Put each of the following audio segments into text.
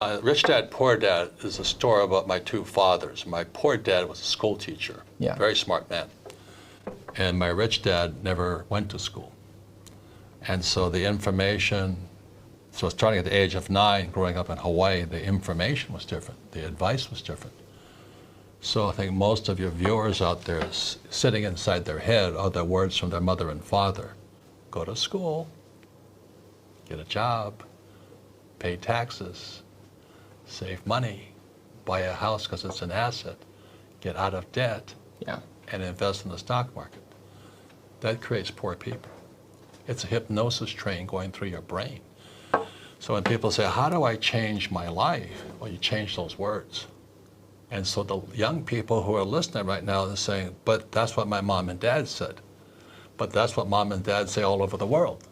Rich Dad, Poor Dad is a story about my two fathers. My poor dad was a school teacher, very smart man. And my rich dad never went to school. And so the information, so starting at the age of 9, growing up in Hawaii, the information was different. The advice was different. So I think most of your viewers out there sitting inside their head are the words from their mother and father. Go to school, get a job, pay taxes, save money, buy a house because it's an asset, get out of debt, and invest in the stock market. That creates poor people. It's a hypnosis train going through your brain. So when people say, how do I change my life? Well, you change those words. And so the young people who are listening right now are saying, but that's what my mom and dad said. But that's what mom and dad say all over the world.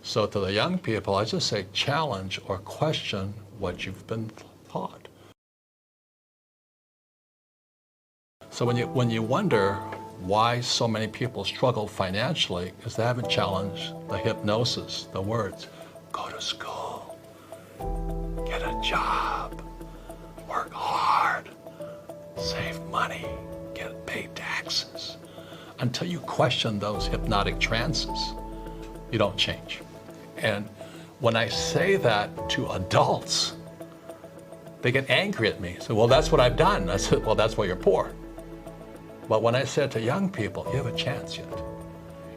So to the young people, I just say challenge or question what you've been taught. So when you wonder why so many people struggle financially, is they haven't challenged the hypnosis, the words. Go to school, get a job, work hard, save money, get paid taxes. Until you question those hypnotic trances, you don't change. And when I say that to adults, they get angry at me. So, well, that's what I've done. I said, well, that's why you're poor. But when I said to young people, you have a chance yet.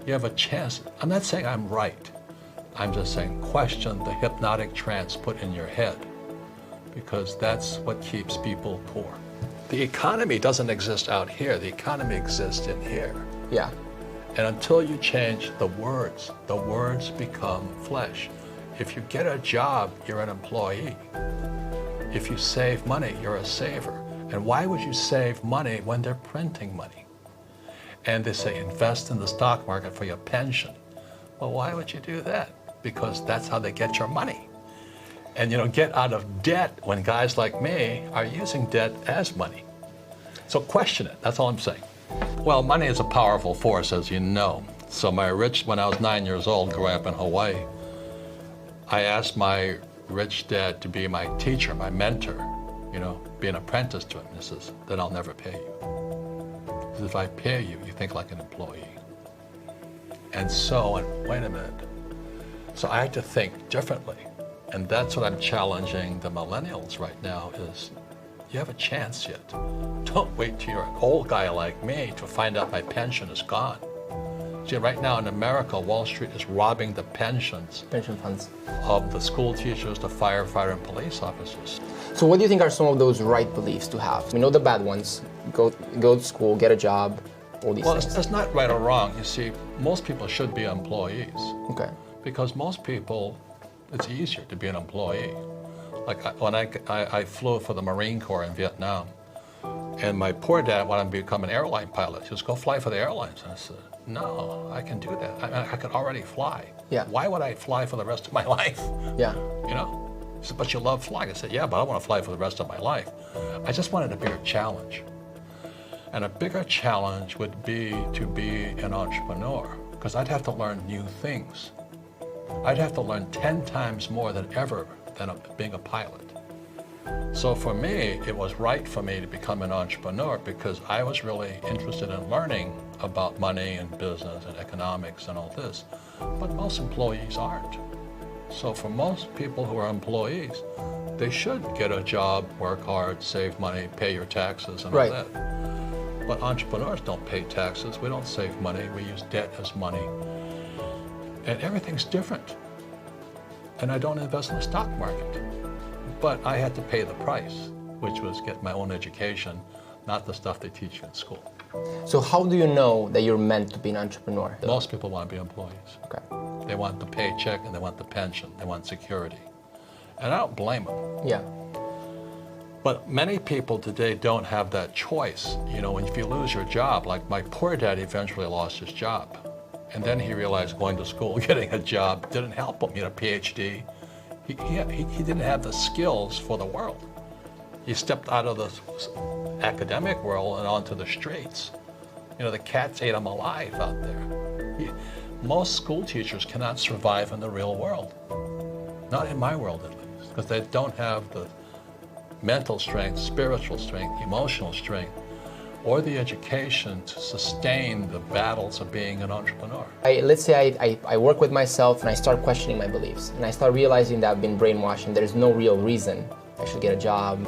You have a chance. I'm not saying I'm right. I'm just saying question the hypnotic trance put in your head, because that's what keeps people poor. The economy doesn't exist out here. The economy exists in here. Yeah. And until you change the words become flesh. If you get a job, you're an employee. If you save money, you're a saver. And why would you save money when they're printing money? And they say invest in the stock market for your pension. Well, why would you do that? Because that's how they get your money. And get out of debt when guys like me are using debt as money. So question it, that's all I'm saying. Well, money is a powerful force, as you know. So when I was 9 years old, growing up in Hawaii, I asked my rich dad to be my teacher, my mentor, be an apprentice to him. He says, then I'll never pay you. Because if I pay you, you think like an employee. And wait a minute. So I had to think differently. And that's what I'm challenging the millennials right now is, you have a chance yet. Don't wait till you're an old guy like me to find out my pension is gone. See, right now in America, Wall Street is robbing the pension funds of the school teachers, the firefighter, and police officers. So what do you think are some of those right beliefs to have? We know the bad ones. Go to school, get a job, all these things. Well, it's not right or wrong. You see, most people should be employees. Okay. Because most people, it's easier to be an employee. Like when I flew for the Marine Corps in Vietnam, and my poor dad wanted me to become an airline pilot. He says, go fly for the airlines. And I said, no, I can do that. I could already fly. Yeah. Why would I fly for the rest of my life? Yeah. He said, but you love flying. I said, yeah, but I don't want to fly for the rest of my life. I just wanted a bigger challenge. And a bigger challenge would be to be an entrepreneur, because I'd have to learn new things. I'd have to learn 10 times more than being a pilot. So for me, it was right for me to become an entrepreneur because I was really interested in learning about money and business and economics and all this. But most employees aren't. So for most people who are employees, they should get a job, work hard, save money, pay your taxes and all that. But entrepreneurs don't pay taxes. We don't save money. We use debt as money. And everything's different. And I don't invest in the stock market. But I had to pay the price, which was get my own education, not the stuff they teach you in school. So how do you know that you're meant to be an entrepreneur? Most people want to be employees. Okay. They want the paycheck and they want the pension. They want security. And I don't blame them. Yeah. But many people today don't have that choice. If you lose your job, like my poor dad eventually lost his job. And then he realized going to school, getting a job didn't help him. He had a PhD. He didn't have the skills for the world. He stepped out of the academic world and onto the streets. The cats ate him alive out there. Most school teachers cannot survive in the real world. Not in my world, at least. because they don't have the mental strength, spiritual strength, emotional strength, or the education to sustain the battles of being an entrepreneur. Let's say I work with myself and I start questioning my beliefs, and I start realizing that I've been brainwashed and there's no real reason I should get a job.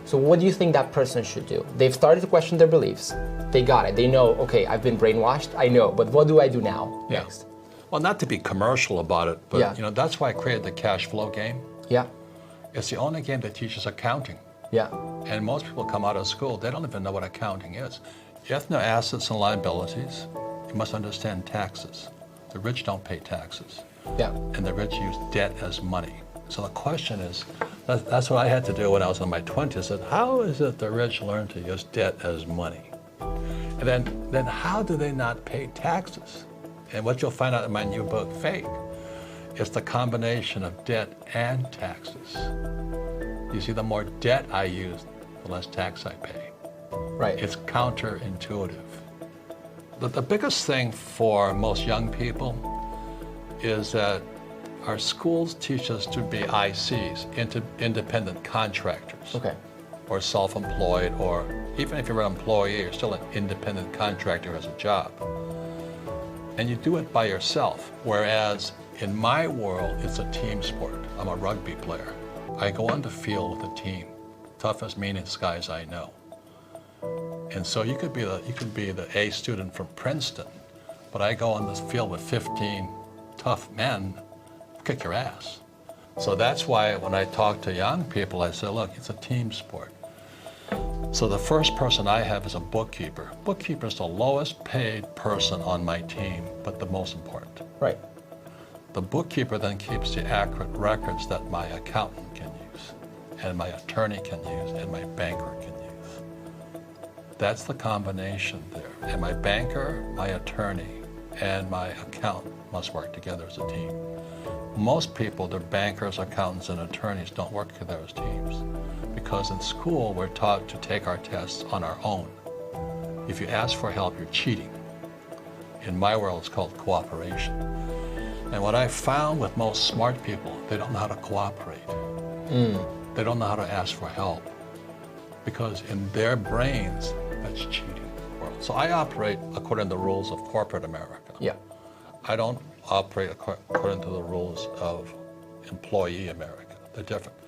So what do you think that person should do? They've started to question their beliefs. They got it. They know, okay, I've been brainwashed. I know, but what do I do now next? Well, not to be commercial about it, but Yeah. you know, that's why I created the cash flow game. Yeah. It's the only game that teaches accounting. Yeah. And most people come out of school, they don't even know what accounting is. You have to know assets and liabilities. You must understand taxes. The rich don't pay taxes. Yeah. And the rich use debt as money. So the question is, that's what I had to do when I was in my 20s. I said, how is it the rich learn to use debt as money? And then how do they not pay taxes? And what you'll find out in my new book, Fake, is the combination of debt and taxes. You see, the more debt I use, the less tax I pay. Right. It's counterintuitive. The biggest thing for most young people is that our schools teach us to be ICs, independent contractors. Okay. Or self-employed, or even if you're an employee, you're still an independent contractor who has a job. And you do it by yourself, whereas in my world, it's a team sport. I'm a rugby player. I go on the field with a team, toughest, meanest guys I know. And so you could be the A student from Princeton, but I go on this field with 15 tough men, kick your ass. So that's why when I talk to young people, I say, look, it's a team sport. So the first person I have is a bookkeeper. Bookkeeper is the lowest paid person on my team, but the most important. Right. The bookkeeper then keeps the accurate records that my accountant can use, and my attorney can use, and my banker can use. That's the combination there. And my banker, my attorney, and my accountant must work together as a team. Most people, they're bankers, accountants, and attorneys, don't work together as teams. Because in school, we're taught to take our tests on our own. If you ask for help, you're cheating. In my world, it's called cooperation. And what I found with most smart people, they don't know how to cooperate. They don't know how to ask for help. Because in their brains, that's cheating. So I operate according to the rules of corporate America. Yeah. I don't operate according to the rules of employee America. They're different.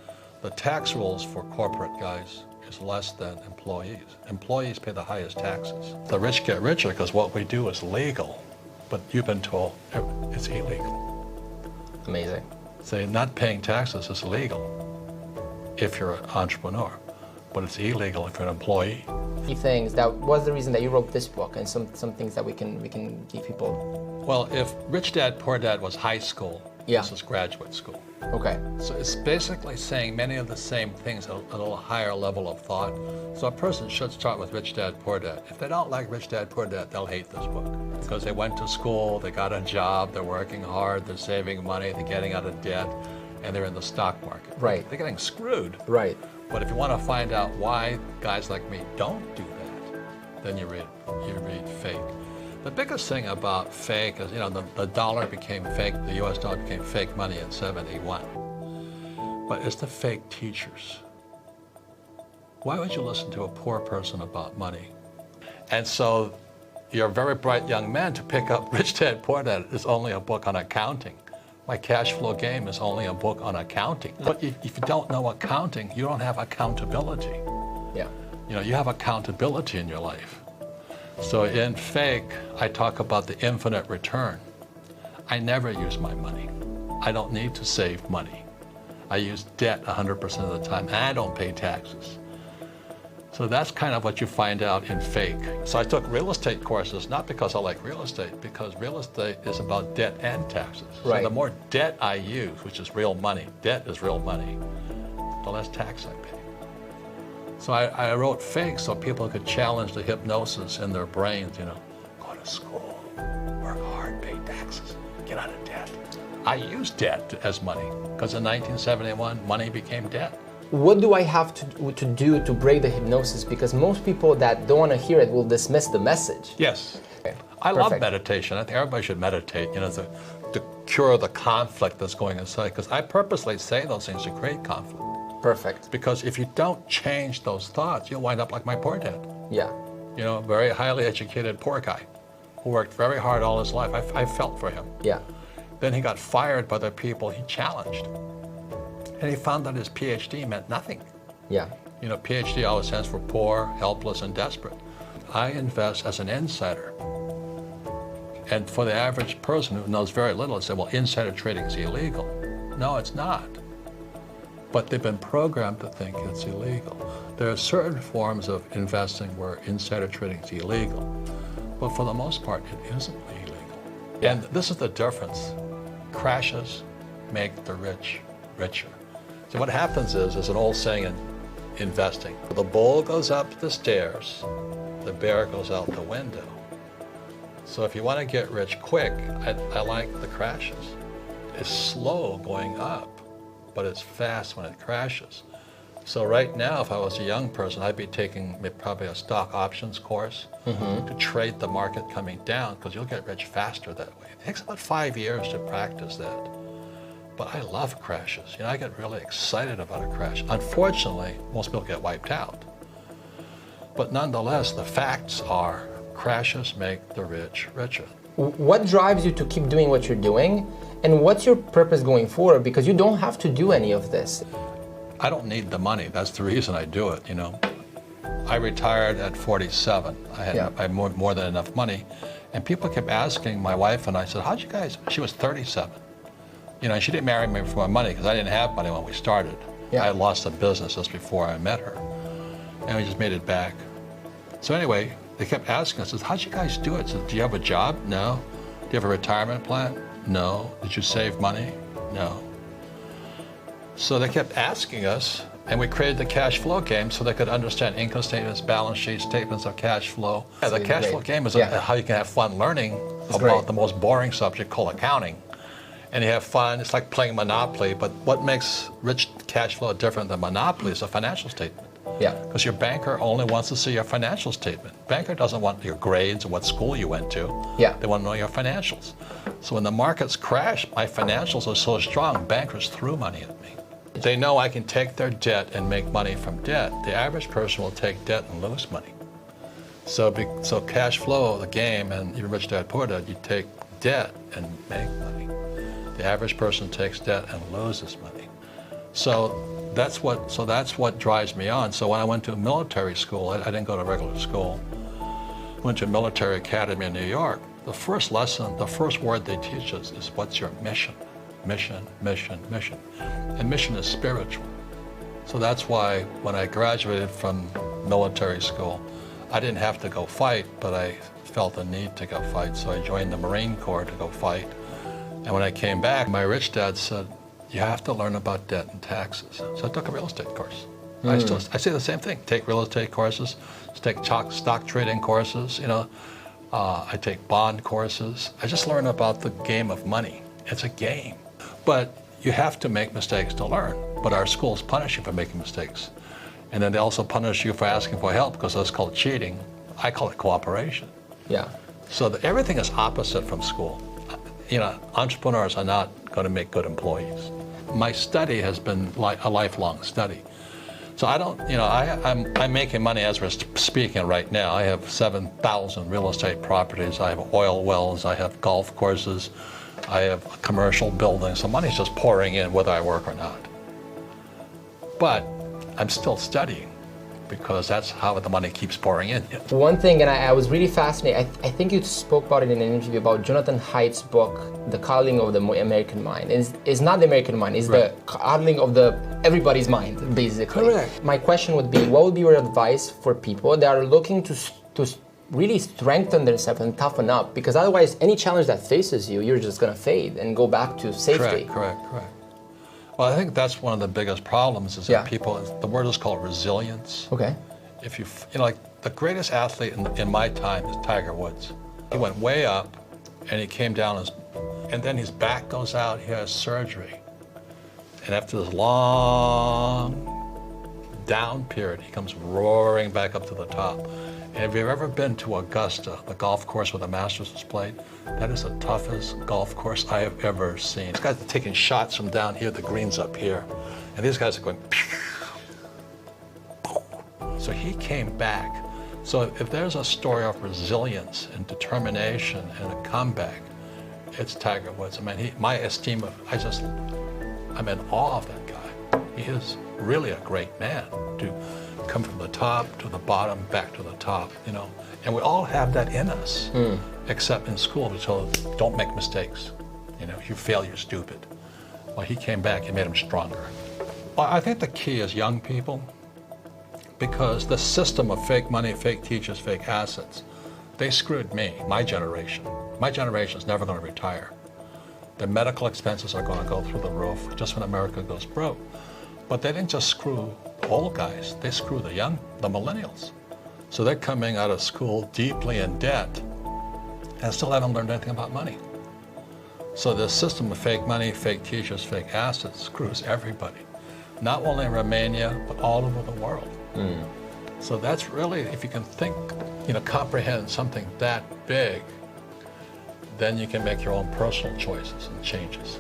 The tax rules for corporate guys is less than employees. Employees pay the highest taxes. The rich get richer because what we do is legal, but you've been told it's illegal. Amazing. Say not paying taxes is legal if you're an entrepreneur, but it's illegal if you're an employee. Key things, that was the reason that you wrote this book, and some things that we can give people. Well, if Rich Dad, Poor Dad was high school, Yeah. this is graduate school. Okay. So it's basically saying many of the same things at a little higher level of thought. So a person should start with Rich Dad, Poor Dad. If they don't like Rich Dad, Poor Dad, they'll hate this book. Because they went to school, they got a job, they're working hard, they're saving money, they're getting out of debt, and they're in the stock market. Right. They're getting screwed. Right. But if you want to find out why guys like me don't do that, then you read Fake. The biggest thing about Fake is, you know, the dollar became fake, the US dollar became fake money in '71. But it's the fake teachers. Why would you listen to a poor person about money? And so you're a very bright young man to pick up Rich Dad, Poor Dad is only a book on accounting. My cash flow game is only a book on accounting. But if you don't know accounting, you don't have accountability. Yeah. You know, you have accountability in your life. So in Fake, I talk about the infinite return. I never use my money. I don't need to save money. I use debt 100% of the time, and I don't pay taxes. So that's kind of what you find out in Fake. So I took real estate courses, not because I like real estate, because real estate is about debt and taxes. Right. So the more debt I use, which is real money, debt is real money, the less tax I pay. So I wrote Fake so people could challenge the hypnosis in their brains, you know, go to school, work hard, pay taxes, get out of debt. I use debt as money, because in 1971, money became debt. What do I have to do to break the hypnosis? Because most people that don't want to hear it will dismiss the message. Yes. Okay. I love Perfect. meditation. I think everybody should meditate. You know, the cure the conflict that's going inside. Because I purposely say those things to create conflict. Perfect. Because if you don't change those thoughts, you'll wind up like my poor dad. Yeah. You know, very highly educated poor guy who worked very hard all his life. I felt for him. Yeah. Then he got fired by the people he challenged. And he found that his PhD meant nothing. Yeah. You know, PhD always stands for poor, helpless, and desperate. I invest as an insider. And for the average person who knows very little, they say, well, insider trading is illegal. No, it's not. But they've been programmed to think it's illegal. There are certain forms of investing where insider trading is illegal. But for the most part, it isn't illegal. Yeah. And this is the difference. Crashes make the rich richer. So what happens is, there's an old saying in investing. The bull goes up the stairs, the bear goes out the window. So if you want to get rich quick, I like the crashes. It's slow going up, but it's fast when it crashes. So right now, if I was a young person, I'd be taking probably a stock options course to trade the market coming down, because you'll get rich faster that way. It takes about 5 years to practice that. But I love crashes. You know, I get really excited about a crash. Unfortunately, most people get wiped out. But nonetheless, the facts are crashes make the rich richer. What drives you to keep doing what you're doing? And what's your purpose going forward? Because you don't have to do any of this. I don't need the money. That's the reason I do it, you know. I retired at 47. I had more than enough money. And people kept asking my wife, and I said, how'd you guys, she was 37. You know, she didn't marry me for my money because I didn't have money when we started. Yeah. I had lost the business just before I met her. And we just made it back. So anyway, they kept asking us, how'd you guys do it? So, do you have a job? No. Do you have a retirement plan? No. Did you save money? No. So they kept asking us, and we created the cash flow game so they could understand income statements, balance sheets, statements of cash flow. Yeah, the cash flow game is how you can have fun learning about the most boring subject called accounting. And you have fun, it's like playing Monopoly, but what makes rich cash flow different than Monopoly is a financial statement. Yeah. Because your banker only wants to see your financial statement. Banker doesn't want your grades or what school you went to. Yeah. They want to know your financials. So when the markets crash, my financials are so strong, bankers threw money at me. They know I can take their debt and make money from debt. The average person will take debt and lose money. So cash flow, the game, and even Rich Dad Poor Dad, you take debt and make money. The average person takes debt and loses money. So that's what drives me on. So when I went to military school, I didn't go to regular school. I went to a military academy in New York. The first lesson, the first word they teach us is, what's your mission? Mission, mission, mission. And mission is spiritual. So that's why when I graduated from military school, I didn't have to go fight, but I felt the need to go fight. So I joined the Marine Corps to go fight. And when I came back, my rich dad said, you have to learn about debt and taxes. So I took a real estate course. I say the same thing. Take real estate courses, take stock trading courses, you know. I take bond courses. I just learn about the game of money. It's a game. But you have to make mistakes to learn. But our schools punish you for making mistakes. And then they also punish you for asking for help, because that's called cheating. I call it cooperation. Yeah. So everything is opposite from school. You know, entrepreneurs are not going to make good employees. My study has been like a lifelong study. So I don't, you know, I'm making money as we're speaking right now. I have 7,000 real estate properties. I have oil wells. I have golf courses. I have commercial buildings. So money's just pouring in whether I work or not. But I'm still studying, because that's how the money keeps pouring in. One thing, and I was really fascinated, I think you spoke about it in an interview about Jonathan Haidt's book, The Coddling of the American Mind. It's not the American mind, it's the coddling of everybody's mind, basically. Correct. My question would be, what would be your advice for people that are looking to really strengthen themselves and toughen up? Because otherwise, any challenge that faces you, you're just going to fade and go back to safety. Correct. Well, I think that's one of the biggest problems is that people, the word is called resilience. Okay. If you know, like the greatest athlete in my time is Tiger Woods. He went way up and he came down, and then his back goes out, he has surgery. And after this long down period, he comes roaring back up to the top. And if you've ever been to Augusta, the golf course where the Masters was played, that is the toughest golf course I have ever seen. These guys are taking shots from down here, the green's up here. And these guys are going, so he came back. So if there's a story of resilience and determination and a comeback, it's Tiger Woods. I mean, my esteem of, I'm in awe of that guy. He is really a great man to come from the top to the bottom, back to the top, you know. And we all have that in us, except in school we told us, don't make mistakes. You know, if you fail, you're stupid. Well, he came back, he made him stronger. Well, I think the key is young people, because the system of fake money, fake teachers, fake assets, they screwed me, my generation. My generation is never going to retire. The medical expenses are going to go through the roof just when America goes broke. But they didn't just screw the old guys, they screw the young, the millennials. So they're coming out of school deeply in debt and still haven't learned anything about money. So the system of fake money, fake teachers, fake assets screws everybody. Not only in Romania, but all over the world. So that's really, if you can think, you know, comprehend something that big, then you can make your own personal choices and changes.